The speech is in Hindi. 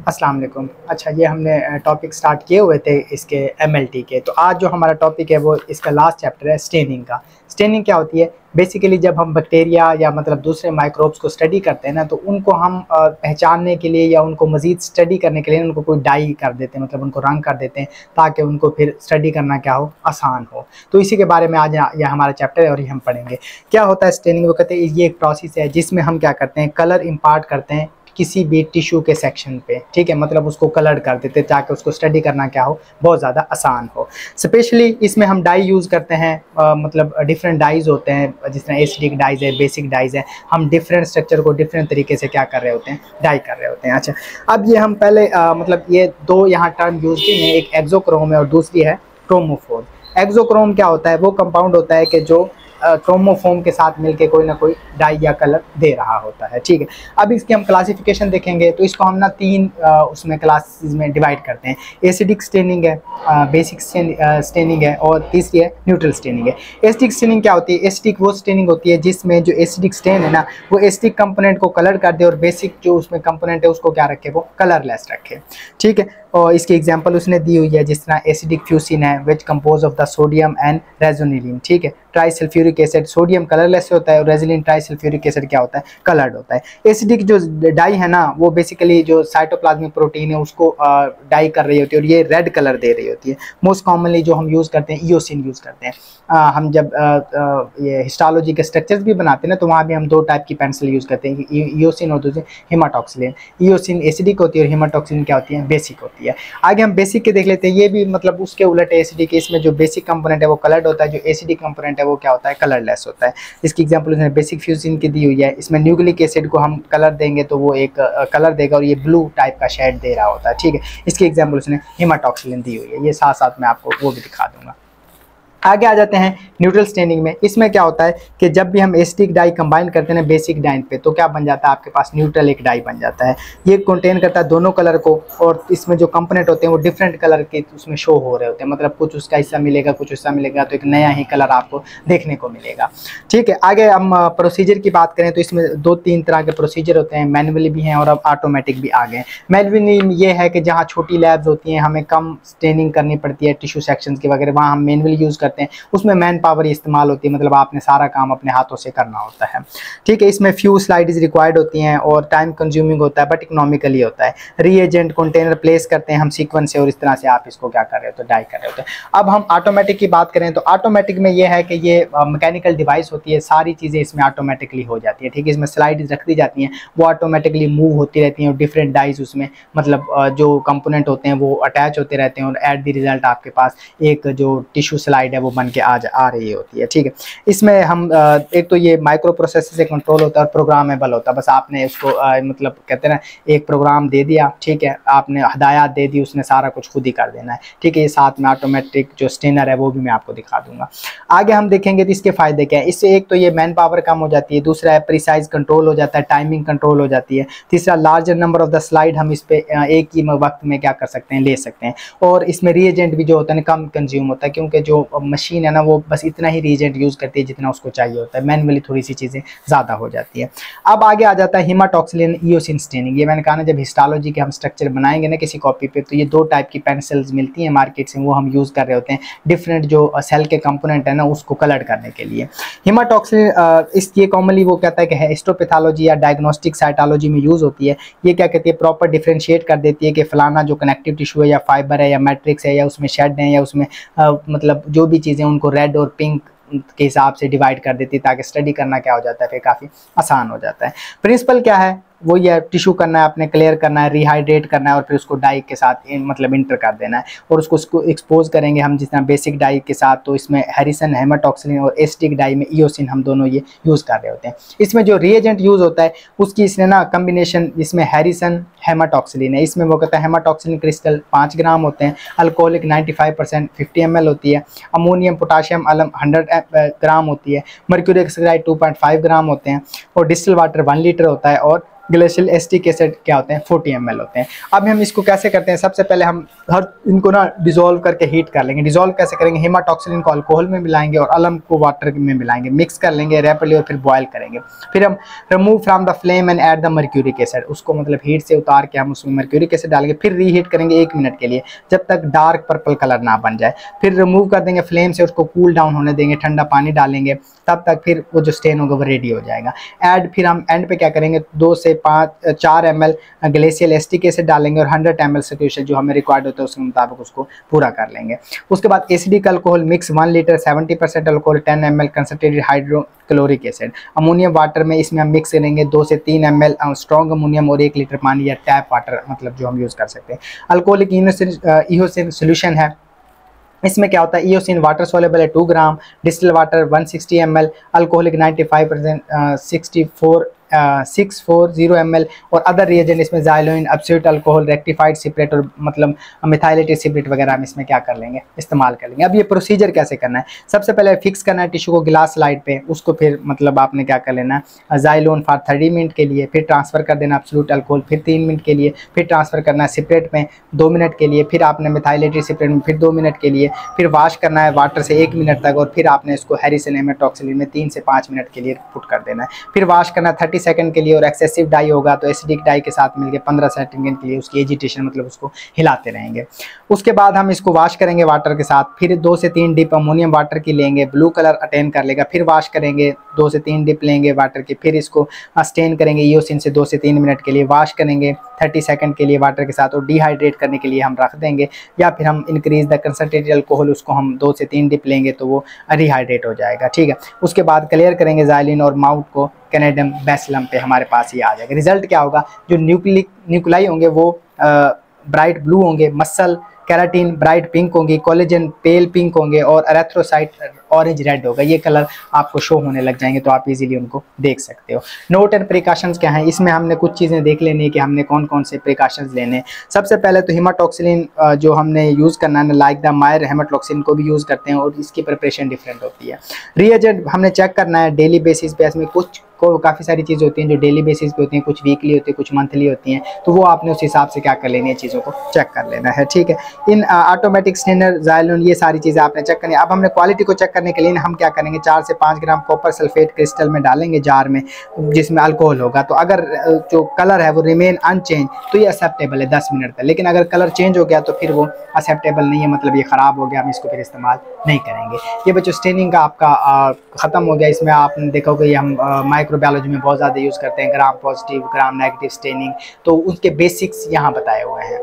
अस्सलाम वालेकुम। अच्छा, ये हमने टॉपिक स्टार्ट किए हुए थे इसके एमएलटी के। तो आज जो हमारा टॉपिक है वो इसका लास्ट चैप्टर है स्टेनिंग का। स्टेनिंग क्या होती है? बेसिकली जब हम बैक्टीरिया या मतलब दूसरे माइक्रोब्स को स्टडी करते हैं ना, तो उनको हम पहचानने के लिए या उनको मज़ीद स्टडी करने के लिए उनको कोई डाई कर देते हैं, मतलब उनको रंग कर देते हैं ताकि उनको फिर स्टडी करना क्या हो, आसान हो। तो इसी के बारे में आज यह हमारा चैप्टर है और ये हम पढ़ेंगे। क्या होता है स्टेनिंग? वो कहते हैं ये एक प्रोसेस है जिसमें हम क्या करते हैं, कलर इम्पार्ट करते हैं किसी भी टिश्यू के सेक्शन पे, ठीक है, मतलब उसको कलर कर देते हैं ताकि उसको स्टडी करना क्या हो, बहुत ज़्यादा आसान हो। स्पेशली इसमें हम डाई यूज़ करते हैं, मतलब डिफरेंट डाइज होते हैं, जिस तरह एसिडिक डाइज है, बेसिक डाइज है। हम डिफरेंट स्ट्रक्चर को डिफरेंट तरीके से क्या कर रहे होते हैं, डाई कर रहे होते हैं। अच्छा, अब ये हम पहले मतलब ये दो यहाँ टर्म यूज़ किए हैं, एक एक्सोक्रोम है और दूसरी है क्रोमोफोर। एक्सोक्रोम क्या होता है? वो कंपाउंड होता है कि जो क्रोमोफोम के साथ मिलके कोई ना कोई डाई या कलर दे रहा होता है, ठीक है। अब इसकी हम क्लासिफिकेशन देखेंगे तो इसको हम ना तीन उसमें क्लासेस में डिवाइड करते हैं। एसिडिक स्टेनिंग है, बेसिक स्टेनिंग है और तीसरी है न्यूट्रल स्टेनिंग है। एसिडिक स्टेनिंग क्या होती है? एसिडिक वो स्टेनिंग होती है जिसमें जो एसिडिक स्टेन है ना, वो एसिडिक कंपोनेंट को कलर कर दे और बेसिक जो उसमें कंपोनेंट है उसको क्या रखे, वो कलरलेस रखे, ठीक है। और इसकी एग्जांपल उसने दी हुई है, जिस तरह एसिडिक फ्यूसिन है which compose of the sodium and रेजोनिलिन, ठीक है। ट्राइसल्फ्यूरिक एसिड, सोडियम कलरलेस होता है और रेजिलिन ट्राइसल्फ्यूरिक एसिड क्या होता है, कलर्ड होता है। एसिडिक जो डाई है ना, वो बेसिकली जो साइटोप्लाज्मिक प्रोटीन है उसको डाई कर रही होती है और ये रेड कलर दे रही होती है। मोस्ट कॉमनली जो हम यूज़ करते हैं ईओसिन यूज़ करते हैं। हम जब ये हिस्टोलॉजी के स्ट्रक्चर्स भी बनाते हैं ना, तो वहाँ भी हम दो टाइप की पेंसिल यूज़ करते हैं, ईओसिन और दूसरी हेमाटॉक्सिलिन। ईओसिन एसिडिक होती है और हेमाटॉक्सिलिन क्या होती है, बेसिक होती है। आगे हम बेसिक के देख लेते हैं। ये भी मतलब उसके उलट है एसिडिक, इसमें जो बेसिक कंपोनेंट है वो कलर्ड होता है, जो एसिडिक कंपोनेंट है वो क्या होता है, कलरलेस होता है। इसकी एग्जांपल उसने बेसिक फ्यूजिन की दी हुई है। इसमें न्यूक्लिक एसिड को हम कलर देंगे तो वो एक कलर देगा और ये ब्लू टाइप का शेड दे रहा होता है, ठीक है। इसकी एग्जांपल उसने हेमाटॉक्सिलिन दी हुई है। ये साथ साथ मैं आपको वो भी दिखा दूंगा। आगे आ जाते हैं न्यूट्रल स्टेनिंग में। इसमें क्या होता है कि जब भी हम एसिडिक डाई कंबाइन करते हैं बेसिक डाई पे, तो क्या बन जाता है आपके पास, न्यूट्रल एक डाई बन जाता है। ये कंटेन करता है दोनों कलर को और इसमें जो कंपोनेंट होते हैं वो डिफरेंट कलर के उसमें शो हो रहे होते हैं, मतलब कुछ उसका हिस्सा मिलेगा, कुछ हिस्सा मिलेगा, तो एक नया ही कलर आपको देखने को मिलेगा, ठीक है। आगे हम प्रोसीजर की बात करें तो इसमें दो तीन तरह के प्रोसीजर होते हैं, मैनुअली भी हैं और अब ऑटोमेटिक भी आ गए। मैनुअली ये है कि जहाँ छोटी लैब्स होती हैं, हमें कम स्टेनिंग करनी पड़ती है टिश्यू सेक्शन की वगैरह, वहाँ हम मैनुअली यूज़ करते हैं। उसमें मैन पावर इस्तेमाल होती है, मतलब आपने सारा काम अपने हाथों से करना होता है, ठीक है। इसमें फ्यू स्लाइड्स रिक्वायर्ड होती हैं और टाइम कंज्यूमिंग होता है, बट इकोनॉमिकली होता है। रीएजेंट कंटेनर प्लेस करते हैं हम सीक्वेंस से और इस तरह से आप इसको क्या कर रहे हो, तो डाई कर रहे होते हैं। अब हम ऑटोमेटिक की बात करें तो ऑटोमेटिक में ये है कि ये मैकेनिकल डिवाइस होती है, सारी चीज़ें इसमें ऑटोमेटिकली हो जाती है, ठीक है। इसमें स्लाइड्स रख दी जाती हैं, वो ऑटोमेटिकली मूव होती रहती हैं और डिफरेंट डाइज उसमें मतलब जो कंपोनेंट होते हैं वो अटैच होते रहते हैं और एट द रिजल्ट आपके पास एक जो टिश्यू स्लाइड है वो बन के आ रही होती है, ठीक है। इसमें हम एक तो ये माइक्रो प्रोसेसर से कंट्रोल होता है और प्रोग्रामेबल होता है। बस आपने इसको मतलब कहते हैं ना, एक प्रोग्राम दे दिया, ठीक है, आपने हदायत दे दी, उसने सारा कुछ खुद ही कर देना है, ठीक है। ये साथ में ऑटोमेटिक जो स्टेनर है वो भी मैं आपको दिखा दूंगा। आगे हम देखेंगे तो इसके फायदे क्या है। इससे एक तो ये मैन पावर कम हो जाती है, दूसरा है प्रिसाइज कंट्रोल हो जाता है, टाइमिंग कंट्रोल हो जाती है, तीसरा larger number of the slide हम इस पे एक ही वक्त में क्या कर सकते हैं, ले सकते हैं। और इसमें रिएजेंट भी जो होता है कम कंज्यूम होता है, क्योंकि जो मशीन है ना वो बस इतना ही रिएजेंट यूज़ करती है जितना उसको चाहिए होता है, मैनुअली थोड़ी सी चीज़ें ज़्यादा हो जाती है। अब आगे आ जाता है हेमाटॉक्सिलिन ईओसिन स्टेनिंग। ये मैंने कहा ना, जब हिस्टोलॉजी के हम स्ट्रक्चर बनाएंगे ना किसी कॉपी पे, तो ये दो टाइप की पेंसिल्स मिलती हैं मार्केट से, वो हम यूज़ कर रहे होते हैं डिफरेंट जो सेल के कंपोनेंट है ना उसको कलर करने के लिए। हेमाटॉक्सिलिन ये कॉमनली वो कहता है कि हिस्टोपैथोलॉजी या डायग्नोस्टिक साइटोलॉजी में यूज़ होती है। ये क्या कहती है, प्रॉपर डिफ्रेंशिएट कर देती है कि फलाना जो कनेक्टिव टिश्यू है या फाइबर है या मैट्रिक्स है या उसमें शेड है या उसमें मतलब जो भी चीज़ें उनको रेड और पिंक के हिसाब से डिवाइड कर देती है, ताकि स्टडी करना क्या हो जाता है, फिर काफ़ी आसान हो जाता है। प्रिंसिपल क्या है, वो ये टिश्यू करना है, आपने क्लियर करना है, रिहाइड्रेट करना है और फिर उसको डाई के साथ मतलब इंटर कर देना है और उसको एक्सपोज करेंगे हम जिस तरह बेसिक डाई के साथ। तो इसमें हैरिसन हेमाटॉक्सिलिन और एसिडिक डाई में ईओसिन हम दोनों ये यूज़ कर रहे होते हैं। इसमें जो रिएजेंट यूज़ होता है उसकी इसने ना कम्बिनेशन, इसमें हैरिसन हेमाटॉक्सिलिन है, इसमें वो कहता है हेमाटॉक्सिलिन क्रिस्टल 5 ग्राम होते हैं, अल्कोहलिक 95% 50 ml होती है, अमोनियम पोटाशियम अलम 100 ग्राम होती है, मर्क्यूरी ऑक्साइड 2.5 ग्राम होते हैं और डिस्टिल वाटर 1 लीटर होता है और ग्लेशियल एसिटिक एसिड क्या होते हैं 40 ml होते हैं। अब हम इसको कैसे करते हैं, सबसे पहले हम इनको ना डिजोल्व करके हीट कर लेंगे। डिजोल्व कैसे करेंगे, हेमाटॉक्सिलिन को अल्कोहल में मिलाएंगे और अलम को वाटर में मिलाएंगे, मिक्स कर लेंगे रैपिडली और फिर बॉयल करेंगे। फिर हम remove from the flame and add the mercuric acid, उसको मतलब हीट से उतार के हम उसमें मर्क्यूरिक एसिड डालेंगे, फिर रीहीट करेंगे 1 मिनट के लिए जब तक डार्क पर्पल कलर ना बन जाए। फिर रिमूव कर देंगे फ्लेम से, उसको कूल डाउन होने देंगे, ठंडा पानी डालेंगे तब तक, फिर वो जो स्टेन होगा वो रेडी हो जाएगा। फिर हम एंड पे क्या करेंगे, 2 से 4 ml ग्लेशियल एसिटिक एसिड डालेंगे और 100 ml सॉल्यूशन जो हमें रिक्वायर्ड होता है उसके मुताबिक उसको पूरा कर लेंगे। उसके बाद acidic alcohol mix 1 litre 70% alcohol 10 ml concentrated hydrochloric acid. Ammonium water में इसमें हम मिक्स करेंगे 2 से 3 ml स्ट्रॉन्ग अमोनियम और 1 लीटर पानी या टैप वाटर मतलब जो हम यूज़ कर सकते हैं। अल्कोहलिक इओसिन सोल्यूशन है, इसमें क्या होता है, इओसिन वाटर सोलेबल है 2 gram, distil water 160 ml, alcoholic 95% 640 ml और अदर रिएजेंट इसमें ज़ाइलोइन, एब्सोल्यूट अल्कोहल, रेक्टिफाइड सिपरेट और मतलब मिथाइलेटेड सिपरेट वगैरह हम इसमें क्या कर लेंगे, इस्तेमाल कर लेंगे। अब ये प्रोसीजर कैसे करना है, सबसे पहले फिक्स करना है टिश्यू को गिलास स्लाइड पे, उसको फिर मतलब आपने क्या कर लेना है ज़ाइलोन फॉर 30 मिनट के लिए, फिर ट्रांसफ़र कर देना एब्सोल्यूट अल्कोहल फिर 3 मिनट के लिए, फिर ट्रांसफ़र करना है सिपरेट में 2 मिनट के लिए, फिर आपने मिथाइलेटेड सिपरेट में फिर 2 मिनट के लिए, फिर वाश करना है वाटर से 1 मिनट तक और फिर आपने इसको हेरिसन हेमाटॉक्सिलिन में 3 से 5 मिनट के लिए पुट कर देना है। फिर वाश करना 30 सेकंड के लिए और एक्सेसिव डाई होगा तो एसिडिक डाई के साथ मिलके 15 सेकंड के लिए उसकी एजिटेशन मतलब उसको हिलाते रहेंगे। उसके बाद हम इसको वाश करेंगे वाटर के साथ, फिर 2 से 3 डिप अमोनियम वाटर की लेंगे, ब्लू कलर अटेन कर लेगा, फिर वाश करेंगे 2 से 3 डिप लेंगे वाटर की, फिर इसको स्टेन करेंगे इओसिन से 2 से 3 मिनट के लिए, वाश करेंगे 30 सेकंड के लिए वाटर के साथ और डिहाइड्रेट करने के लिए हम रख देंगे, या फिर हम इंक्रीज द कंसंट्रेटेड अल्कोहल उसको हम 2 से 3 डिप लेंगे तो वो रिहाइड्रेट हो जाएगा। ठीक है, उसके बाद क्लियर करेंगे ज़ाइलिन और माउथ को कैनेडियम बैसिलम पे हमारे पास ये आ जाएगा। रिजल्ट क्या होगा, जो न्यूक्लाई होंगे वो ब्राइट ब्लू होंगे, मसल केराटिन ब्राइट पिंक होंगी, कोलेजन पेल पिंक होंगे और एरेथ्रोसाइट ऑरेंज रेड होगा। ये कलर आपको शो होने लग जाएंगे तो आप इजीली उनको देख सकते हो। नोट एंड प्रिकॉशंस क्या हैं, इसमें हमने कुछ चीज़ें देख लेनी है कि हमने कौन कौन से प्रिकॉशंस लेने। सबसे पहले तो हेमाटॉक्सिलिन जो हमने यूज़ करना है लाइक द मायर हेमाटॉक्सिलिन को भी यूज़ करते हैं और इसकी प्रिपरेशन डिफरेंट होती है। रिएजेंट हमने चेक करना है डेली बेसिस पे, इसमें कुछ को काफ़ी सारी चीज़ होती हैं जो डेली बेसिस पे होती हैं, कुछ वीकली होती है, कुछ मंथली होती हैं, तो वो आपने उस हिसाब से क्या कर लेनी है, चीज़ों को चेक कर लेना है। ठीक है, इन ऑटोमेटिक स्टेनर ज़ाइलोन ये सारी चीज़ें आपने चेक करनी है। अब हमने क्वालिटी को चेक करने के लिए हम क्या करेंगे, 4 से 5 ग्राम कॉपर सल्फेट क्रिस्टल में डालेंगे जार में जिसमें अल्कोहल होगा, तो अगर जो कलर है वो रिमेन अनचेंज तो ये एक्सेप्टेबल है 10 मिनट तक, लेकिन अगर कलर चेंज हो गया तो फिर वो एक्सेप्टेबल नहीं है, मतलब ये ख़राब हो गया, हम इसको फिर इस्तेमाल नहीं करेंगे। ये बच्चों स्टेनिंग का आपका ख़त्म हो गया। इसमें आपने देखा होगा ये हम माइक्रोबायोलॉजी में बहुत ज़्यादा यूज़ करते हैं, gram positive gram negative staining, तो उसके बेसिक्स यहाँ बताए हुए हैं।